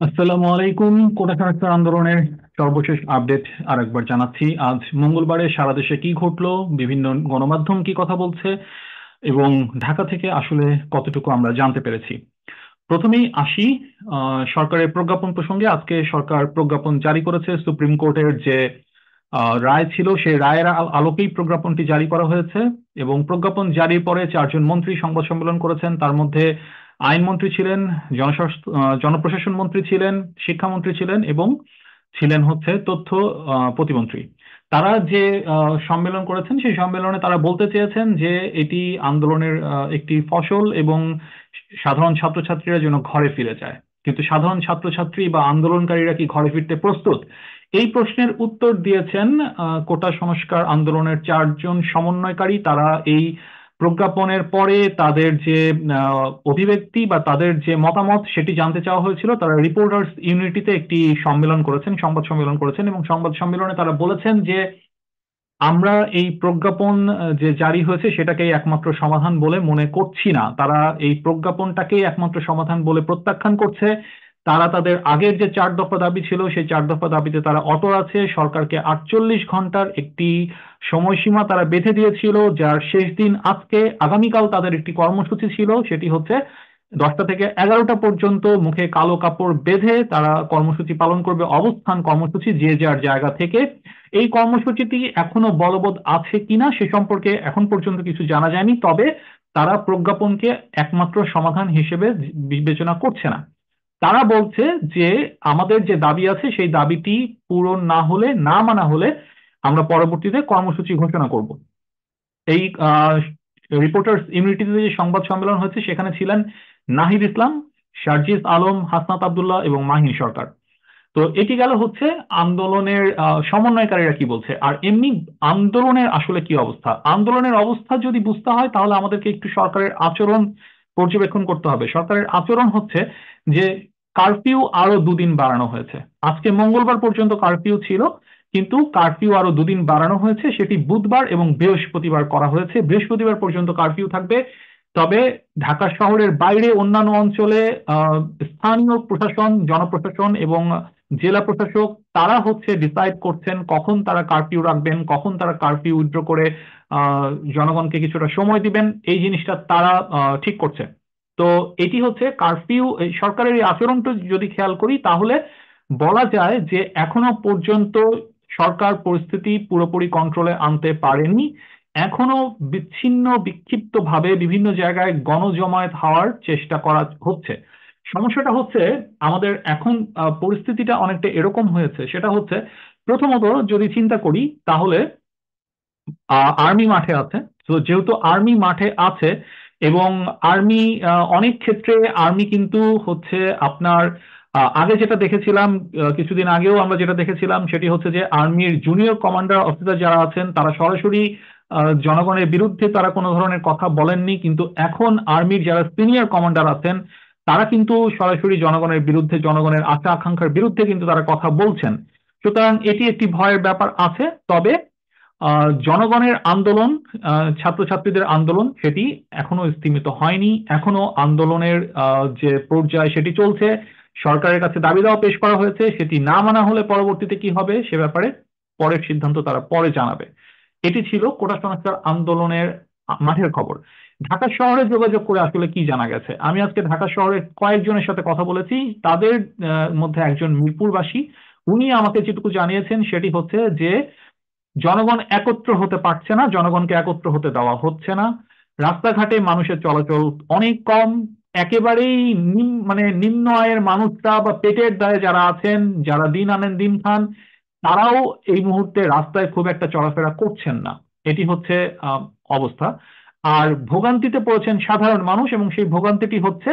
আসসালামু আলাইকুম। কোটা সংস্কার আন্দোলনের সর্বশেষ আপডেট আরেকবার জানাচ্ছি। আজ মঙ্গলবারে সারা দেশে কি ঘটলো, বিভিন্ন গণমাধ্যম কি কথা বলছে এবং ঢাকা থেকে আসলে কতটুকু আমরা জানতে পেরেছি। প্রথমেই আসি সরকারের প্রজ্ঞাপন প্রসঙ্গে। আজকে সরকার প্রজ্ঞাপন জারি করেছে। সুপ্রিম কোর্টের যে রায় ছিল সেই রায়ের আলোকেই প্রজ্ঞাপনটি জারি করা হয়েছে এবং প্রজ্ঞাপন জারির পরে চারজন মন্ত্রী সংবাদ সম্মেলন করেছেন। তার মধ্যে আইনমন্ত্রী ছিলেন, জনপ্রশাসন মন্ত্রী ছিলেন, শিক্ষামন্ত্রী ছিলেন এবং ছিলেন হচ্ছে তথ্য প্রতিমন্ত্রী। তারা যে সম্মেলন করেছেন সেই সম্মেলনে তারা বলতে চেয়েছেন যে এটি আন্দোলনের একটি ফসল এবং সাধারণ ছাত্রছাত্রীরা যেন ঘরে ফিরে যায়। কিন্তু সাধারণ ছাত্রছাত্রী বা আন্দোলনকারীরা কি ঘরে ফিরতে প্রস্তুত? এই প্রশ্নের উত্তর দিয়েছেন কোটা সংস্কার আন্দোলনের চারজন সমন্বয়কারী। তারা এই প্রজ্ঞাপনের পরে তাদের যে অভিব্যক্তি বা তাদের যে মতামত সেটি জানতে চাওয়া হয়েছিল। তারা রিপোর্টার্স ইউনিটিতে একটি সম্মেলন করেছেন, সংবাদ সম্মেলন করেছেন এবং সংবাদ সম্মেলনে তারা বলেছেন যে আমরা এই প্রজ্ঞাপন যে জারি হয়েছে সেটাকেই একমাত্র সমাধান বলে মনে করছি না। তারা এই প্রজ্ঞাপনটাকেই একমাত্র সমাধান বলে প্রত্যাখ্যান করছে। তারা তাদের আগের যে 4 দফা দাবি ছিল সেই 4 দফা দাবিতে তারা অটল আছে। সরকারকে 48 ঘন্টার একটি সময়সীমা তারা বেঁধে দিয়েছিল, যার শেষ দিন আজকে। আগামীকাল তাদের একটি কর্মসূচি ছিল, সেটি হচ্ছে 10টা থেকে 11টা পর্যন্ত মুখে কালো কাপড় বেঁধে তারা কর্মসূচি পালন করবে, অবস্থান কর্মসূচি, যে যার জায়গা থেকে। এই কর্মসূচিটি এখনো বলবৎ আছে কিনা সে সম্পর্কে এখন পর্যন্ত কিছু জানা যায়নি, তবে তারা প্রজ্ঞাপনকে একমাত্র সমাধান হিসেবে বিবেচনা করছে না। তারা বলছে যে আমাদের যে দাবি আছে সেই দাবিটি পূরণ না হলে, না মানা হলে আমরা পরবর্তীতে কর্মসূচি ঘোষণা করব। এই রিপোর্টার্স ইউনিটিতে যে সংবাদ সম্মেলন হয়েছে সেখানে ছিলেন নাহিদ ইসলাম, শারজিস আলম, হাসনাত আব্দুল্লাহ এবং মাহিন সরকার। তো এটি গেল হচ্ছে আন্দোলনের সমন্বয়কারীরা কি বলছে। আর এমনি আন্দোলনের আসলে কি অবস্থা, আন্দোলনের অবস্থা যদি বুঝতে হয় তাহলে আমাদেরকে একটু সরকারের আচরণ পর্যবেক্ষণ করতে হবে। সরকারের আচরণ হচ্ছে যে কারফিউ আরো 2 দিন বাড়ানো হয়েছে। আজকে মঙ্গলবার পর্যন্ত কারফিউ ছিল, কিন্তু কারফিউ আরো 2 দিন বাড়ানো হয়েছে। সেটি বুধবার এবং বৃহস্পতিবার করা হয়েছে। বৃহস্পতিবার পর্যন্ত কারফিউ থাকবে। তবে ঢাকা শহরের বাইরে অন্যান্য অঞ্চলে স্থানীয় প্রশাসন, জনপ্রশাসন এবং জেলা প্রশাসক তারা হচ্ছে ডিসাইড করছেন কখন তারা কারফিউ রাখবেন, কখন তারা কারফিউ উইথড্র করে আহ, জনগণকে কিছুটা সময় দিবেন। এই জিনিসটা তারা ঠিক করছে। তো এটি হচ্ছে কারফিউ। এই সরকারের এই আচরণটা যদি খেয়াল করি তাহলে বলা যায় যে এখনো পর্যন্ত সরকার পরিস্থিতি পুরোপুরি কন্ট্রোলে আনতে পারেনি। এখনো বিচ্ছিন্ন বিক্ষিপ্ত ভাবে বিভিন্ন জায়গায় গণজমায়েত হওয়ার চেষ্টা করা হচ্ছে। সমস্যাটা হচ্ছে আমাদের এখন পরিস্থিতিটা অনেকটা এরকম হয়েছে। সেটা হচ্ছে প্রথমত যদি চিন্তা করি তাহলে আর্মি মাঠে আছে। তো যেহেতু আর্মি মাঠে আছে এবং আর্মি অনেক ক্ষেত্রে আর্মি কিন্তু হচ্ছে আপনার আগে যেটা দেখেছিলাম, কিছুদিন আগেও আমরা যেটা দেখেছিলাম সেটি হচ্ছে যে আর্মির জুনিয়র কমান্ডার অফিসার যারা আছেন তারা সরাসরি জনগণের বিরুদ্ধে তারা কোনো ধরনের কথা বলেননি, কিন্তু এখন আর্মির যারা সিনিয়র কমান্ডার আছেন তারা কিন্তু সরাসরি জনগণের বিরুদ্ধে, জনগণের আশা আকাঙ্ক্ষার বিরুদ্ধে কিন্তু তারা কথা বলছেন। সুতরাং এটি একটি ভয়ের ব্যাপার আছে। তবে জনগণের আন্দোলন, ছাত্রছাত্রীদের আন্দোলন সেটি এখনো স্থিমিত হয়নি। এখনো আন্দোলনের যে পর্যায় সেটি চলছে। সরকারের কাছে দাবি দাওয়া পেশ করা হয়েছে, সেটি না মানা হলে পরবর্তীতে কি হবে সে ব্যাপারে পরের সিদ্ধান্ত তারা পরে জানাবে। এটি ছিল কোটা সংস্কার আন্দোলনের মাঠের খবর। ঢাকা শহরে যোগাযোগ করে আসলে কি জানা গেছে, আমি আজকে ঢাকা শহরের কয়েকজনের সাথে কথা বলেছি। তাদের মধ্যে একজন মিরপুরবাসী, উনি আমাকে যেটুকু জানিয়েছেন সেটি হচ্ছে যে জনগণ একত্র হতে পারছে না, জনগণকে একত্র হতে দেওয়া হচ্ছে না। রাস্তাঘাটে মানুষের চলাচল অনেক কম। একেবারেই মানে নিম্ন আয়ের মানুষরা বা পেটের দায়ে যারা আছেন, যারা দিন আনেন দিন খান, তারাও এই মুহূর্তে রাস্তায় খুব একটা চলাফেরা করছেন না। এটি হচ্ছে আহ, অবস্থা। আর ভোগান্তিতে পড়েছেন সাধারণ মানুষ, এবং সেই ভোগান্তিটি হচ্ছে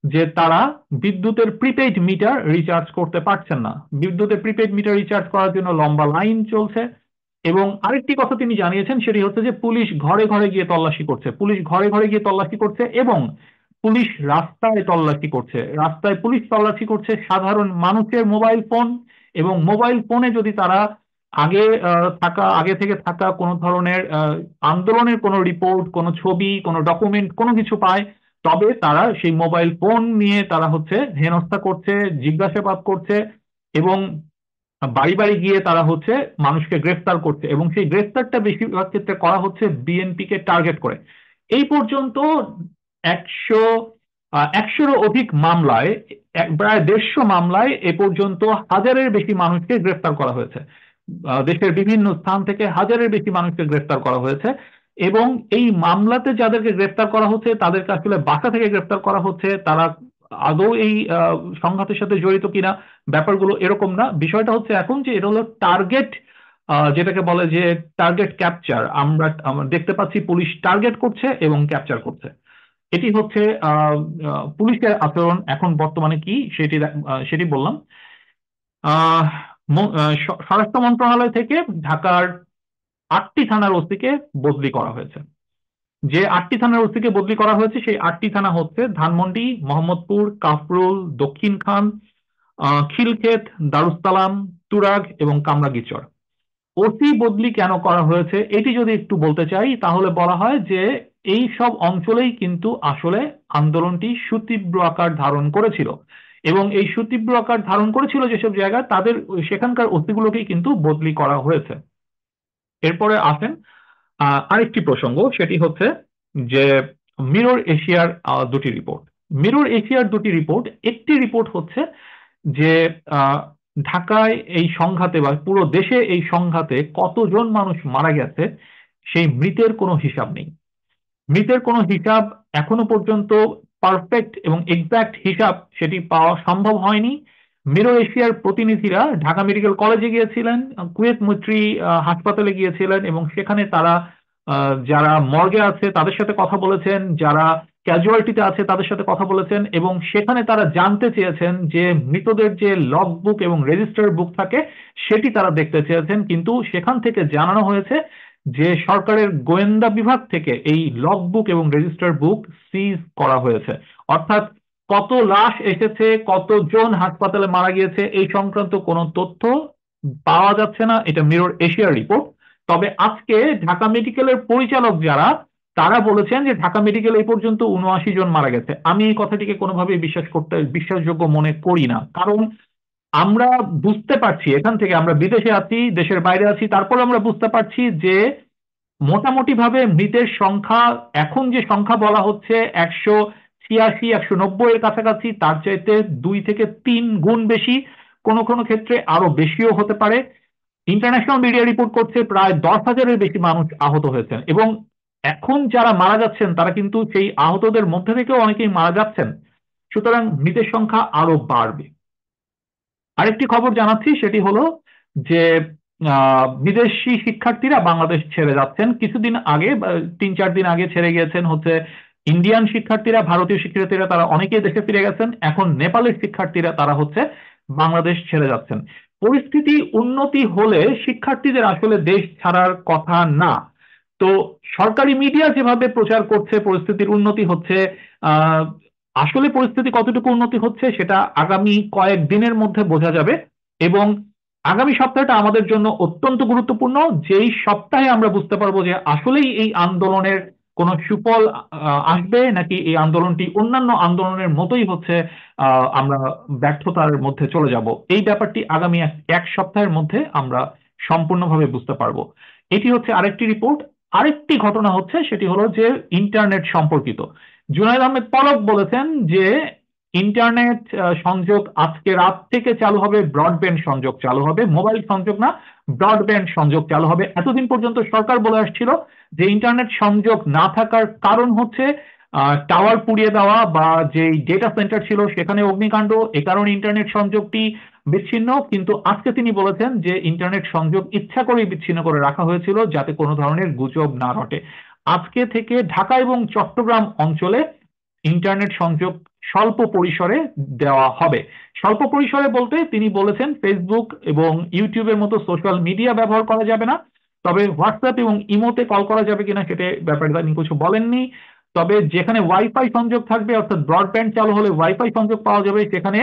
যে তারা বিদ্যুতের প্রিপেইড মিটার রিচার্জ করতে পারছেন না। বিদ্যুতের প্রিপেইড মিটার রিচার্জ করার জন্য লম্বা লাইন চলছে। এবং আরেকটি কথা তিনি জানিয়েছেন সেটি হচ্ছে যে পুলিশ ঘরে ঘরে গিয়ে তল্লাশি করছে, পুলিশ ঘরে ঘরে গিয়ে তল্লাশি করছে এবং পুলিশ রাস্তায় তল্লাশি করছে। রাস্তায় পুলিশ তল্লাশি করছে সাধারণ মানুষের মোবাইল ফোন, এবং মোবাইল ফোনে যদি তারা আগে থেকে থাকা কোনো ধরনের আন্দোলনের কোনো রিপোর্ট, কোনো ছবি, কোনো ডকুমেন্ট, কোনো কিছু পায়, তবে তারা সেই মোবাইল ফোন নিয়ে তারা হচ্ছে হেনস্থা করছে, জিজ্ঞাসাবাদ করছে এবং বাড়ি বাড়ি গিয়ে তারা হচ্ছে মানুষকে গ্রেফতার করছে, এবং সেই গ্রেফতারটা বেশিরভাগ ক্ষেত্রে করা হচ্ছে বিএনপি কে টার্গেট করে। এই পর্যন্ত 100রও অধিক মামলায়, প্রায় 150 মামলায় এ পর্যন্ত হাজারের বেশি মানুষকে গ্রেফতার করা হয়েছে। দেশের বিভিন্ন স্থান থেকে হাজারের বেশি মানুষকে গ্রেফতার করা হয়েছে। এবং এই মামলাতে যাদেরকে গ্রেফতার করা হচ্ছে তাদেরকে আসলে বাসা থেকে গ্রেফতার করা হচ্ছে, তারা আদৌ এই সংঘাতের সাথে জড়িত কিনা ব্যাপারগুলো এরকম না। বিষয়টা হচ্ছে এখন যে এটা হলো টার্গেট, যেটাকে বলে যে টার্গেট ক্যাপচার। আমরা দেখতে পাচ্ছি পুলিশ টার্গেট করছে এবং ক্যাপচার করছে। এটি হচ্ছে পুলিশের আচরণ এখন বর্তমানে কি সেটি বললাম। আহ স্বরাষ্ট্র মন্ত্রণালয় থেকে ঢাকার 8টি থানার ওসিকে বদলি করা হয়েছে। যে 8টি থানার ওসিকে বদলি করা হয়েছে সেই 8টি থানা হচ্ছে ধানমন্ডি, মোহাম্মদপুর, কাফরুল, দক্ষিণখান, খিলক্ষেত, দারুস্সালাম, তুরাগ এবং কামরাঙ্গীরচর। ওসি বদলি কেন করা হয়েছে এটি যদি একটু বলতে চাই তাহলে বলা হয় যে এই সব অঞ্চলেই কিন্তু আসলে আন্দোলনটি সুতীব্র আকার ধারণ করেছিল, এবং এই সুতীব্র আকার ধারণ করেছিল যেসব জায়গায় তাদের সেখানকার ওসিগুলোকেই কিন্তু বদলি করা হয়েছে। এরপরে আসেন আরেকটি প্রসঙ্গ, সেটি হচ্ছে যে মিরর এশিয়ার দুটি রিপোর্ট। মিরর এশিয়ার দুটি রিপোর্ট, একটি রিপোর্ট হচ্ছে যে আহ, ঢাকায় এই সংঘাতে বা পুরো দেশে এই সংঘাতে কতজন মানুষ মারা গেছে সেই মৃতের কোনো হিসাব নেই। মৃতের কোনো হিসাব এখনো পর্যন্ত পারফেক্ট এবং এক্সাক্ট হিসাব সেটি পাওয়া সম্ভব হয়নি। মিরর এশিয়ার প্রতিনিধিরা ঢাকা মেডিকেল কলেজে গিয়েছিলেন, কুয়েত মৈত্রী হাসপাতালে গিয়েছিলেন, এবং সেখানে তারা যারা মর্গে আছে তাদের সাথে কথা বলেছেন, যারা ক্যাজুয়ালিটিতে আছে তাদের সাথে কথা বলেছেন, এবং সেখানে তারা জানতে চেয়েছেন যে মৃতদের যে লগ বুক এবং রেজিস্টার বুক থাকে সেটি তারা দেখতে চেয়েছেন। কিন্তু সেখান থেকে জানানো হয়েছে যে সরকারের গোয়েন্দা বিভাগ থেকে এই লগ বুক এবং রেজিস্টার বুক সিজ করা হয়েছে। অর্থাৎ কত লাশ এসেছে, কতজন হাসপাতালে মারা গিয়েছে এই সংক্রান্ত কোনো তথ্য পাওয়া যাচ্ছে না, এটা মিরর এশিয়ার রিপোর্ট। তবে আজকে ঢাকা মেডিকেলের পরিচালক যারা, তারা বলেছেন যে ঢাকা মেডিকেল এই পর্যন্ত 79 জন মারা গেছে। আমি এই কথাটিকে কোনোভাবেই বিশ্বাসযোগ্য মনে করি না, কারণ আমরা বুঝতে পারছি এখান থেকে, আমরা বিদেশে আছি, দেশের বাইরে আছি, তারপর আমরা বুঝতে পারছি যে মোটামুটি ভাবে মৃতের সংখ্যা এখন যে সংখ্যা বলা হচ্ছে 186 190 এর কাছাকাছি, তার চাইতে 2 থেকে 3 গুণ বেশি, কোনো কোনো ক্ষেত্রে আরো বেশিও হতে পারে। ইন্টারন্যাশনাল মিডিয়া রিপোর্ট করছে প্রায় 10,000-এর বেশি মানুষ আহত হয়েছেন, এবং এখন যারা মারা যাচ্ছেন তারা কিন্তু সেই আহতদের মধ্যে থেকেও অনেকেই মারা যাচ্ছেন। সুতরাং মৃতের সংখ্যা আরো বাড়বে। আরেকটি খবর জানাচ্ছি, সেটি হলো যে বিদেশি শিক্ষার্থীরা বাংলাদেশ ছেড়ে যাচ্ছেন। কিছুদিন আগে 3-4 দিন আগে ছেড়ে গিয়েছেন হচ্ছে ইন্ডিয়ান শিক্ষার্থীরা, ভারতীয় শিক্ষার্থীরা, তারা অনেকেই দেশে ফিরে গেছেন। এখন নেপালের শিক্ষার্থীরা তারা হচ্ছে বাংলাদেশ ছেড়ে যাচ্ছেন। পরিস্থিতি উন্নতি হলে শিক্ষার্থীদের আসলে দেশ ছাড়ার কথা না। তো সরকারি মিডিয়া যেভাবে প্রচার করছে পরিস্থিতির উন্নতি হচ্ছে, আহ আসলে পরিস্থিতি কতটুকু উন্নতি হচ্ছে সেটা আগামী কয়েকদিনের মধ্যে বোঝা যাবে। এবং আগামী সপ্তাহটা আমাদের জন্য অত্যন্ত গুরুত্বপূর্ণ, যেই সপ্তাহে আমরা বুঝতে পারবো যে আসলেই এই আন্দোলনের কোনো সুফল আসবে নাকি এই আন্দোলনটি অন্যান্য আন্দোলনের মতোই হচ্ছে আমরা ব্যর্থতার মধ্যে চলে যাব। এই ব্যাপারটি আগামী এক সপ্তাহের মধ্যে আমরা সম্পূর্ণভাবে বুঝতে পারবো। এটি হচ্ছে আরেকটি রিপোর্ট। আরেকটি ঘটনা হচ্ছে সেটি হলো যে ইন্টারনেট সম্পর্কিত। জুনায়েদ আহমেদ পলক বলেছেন যে ইন্টারনেট সংযোগ আজকে রাত থেকে চালু হবে, ব্রডব্যান্ড সংযোগ চালু হবে, মোবাইল সংযোগ না, ব্রডব্যান্ড সংযোগ চালু হবে। এতদিন পর্যন্ত সরকার বলে আসছিল যে ইন্টারনেট সংযোগ না থাকার কারণ হচ্ছে টাওয়ার পুড়িয়ে দেওয়া বা যে ডেটা সেন্টার ছিল সেখানে অগ্নিকাণ্ড, এ কারণে ইন্টারনেট সংযোগটি বিচ্ছিন্ন। কিন্তু আজকে তিনি বলেছেন যে ইন্টারনেট সংযোগ ইচ্ছা করেই বিচ্ছিন্ন করে রাখা হয়েছিল যাতে কোনো ধরনের গুজব না রটে। আজকে থেকে ঢাকা এবং চট্টগ্রাম অঞ্চলে ইন্টারনেট সংযোগ স্বল্প পরিসরে দেওয়া হবে। স্বল্প পরিসরে বলতে তিনি বলেছেন ফেসবুক এবং ইউটিউবের মতো সোশ্যাল মিডিয়া ব্যবহার করা যাবে না, তবে হোয়াটসঅ্যাপ এবং ইমোতে কল করা যাবে কিনা সেটা ব্যাপারে তিনি কিছু বলেননি। তবে যেখানে ওয়াইফাই সংযোগ থাকবে, অর্থাৎ ব্রডব্যান্ড চালু হলে ওয়াইফাই সংযোগ পাওয়া যাবে, সেখানে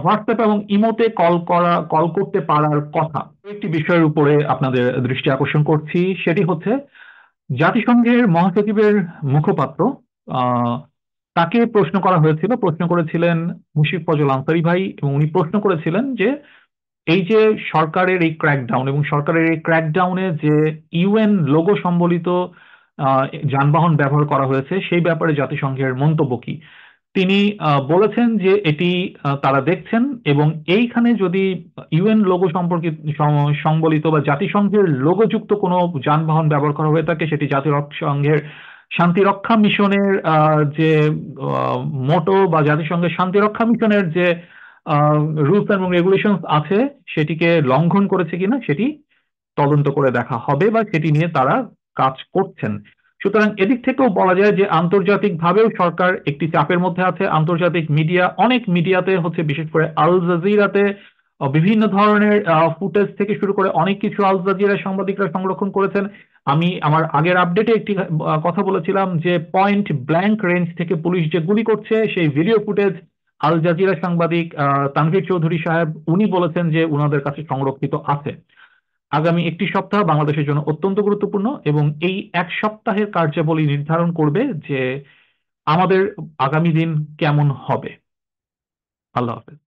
হোয়াটসঅ্যাপ এবং ইমোতে কল করতে পারার কথা। একটি বিষয়ের উপরে আপনাদের দৃষ্টি আকর্ষণ করছি, সেটি হচ্ছে জাতিসংঘের মহাসচিবের মুখপাত্র তাকে প্রশ্ন করা হয়েছিল, প্রশ্ন করেছিলেন মুশিব ফজল আনসারী ভাই, এবং উনি প্রশ্ন করেছিলেন যে এই যে সরকারের এই ক্র্যাকডাউন এবং সরকারের এই ক্র্যাকডাউনে যে ইউএন লোগো সম্বলিত আহ, যানবাহন ব্যবহার করা হয়েছে সেই ব্যাপারে জাতিসংঘের মন্তব্য কি। তিনি বলেছেন যে এটি তারা দেখছেন, এবং এইখানে যদি ইউএন লোগো সম্পর্কিত সংবলিত বা জাতিসংঘের লোগোযুক্ত কোনো যানবাহন ব্যবহার করা হয়ে থাকে, সেটি জাতিসংঘের শান্তিরক্ষা মিশনের যে মোটো বা জাতিসংঘের শান্তিরক্ষা মিশনের যে রুলস এবং রেগুলেশন আছে সেটিকে লঙ্ঘন করেছে কিনা সেটি তদন্ত করে দেখা হবে, বা সেটি নিয়ে তারা কাজ করছেন। সুতরাং এদিক থেকেও বলা যায় যে আন্তর্জাতিকভাবেও সরকার একটি চাপের মধ্যে আছে। আন্তর্জাতিক মিডিয়া, অনেক মিডিয়াতে হচ্ছে, বিশেষ করে আল জাজিরাতে বিভিন্ন ধরনের ফুটেজ থেকে শুরু করে অনেক কিছু আল জাজিরা সাংবাদিকরা সংরক্ষণ করেছেন। আমি আমার আগের আপডেটে একটি কথা বলেছিলাম যে পয়েন্ট ব্ল্যাঙ্ক রেঞ্জ থেকে পুলিশ যে গুলি করছে সেই ভিডিও ফুটেজ আল জাজিরা সাংবাদিক তানভীর চৌধুরী সাহেব উনি বলেছেন যে উনাদের কাছে সংরক্ষিত আছে। আগামী একটি সপ্তাহ বাংলাদেশের জন্য অত্যন্ত গুরুত্বপূর্ণ, এবং এই এক সপ্তাহের কার্যাবলী নির্ধারণ করবে যে আমাদের আগামী দিন কেমন হবে। আল্লাহ হাফেজ।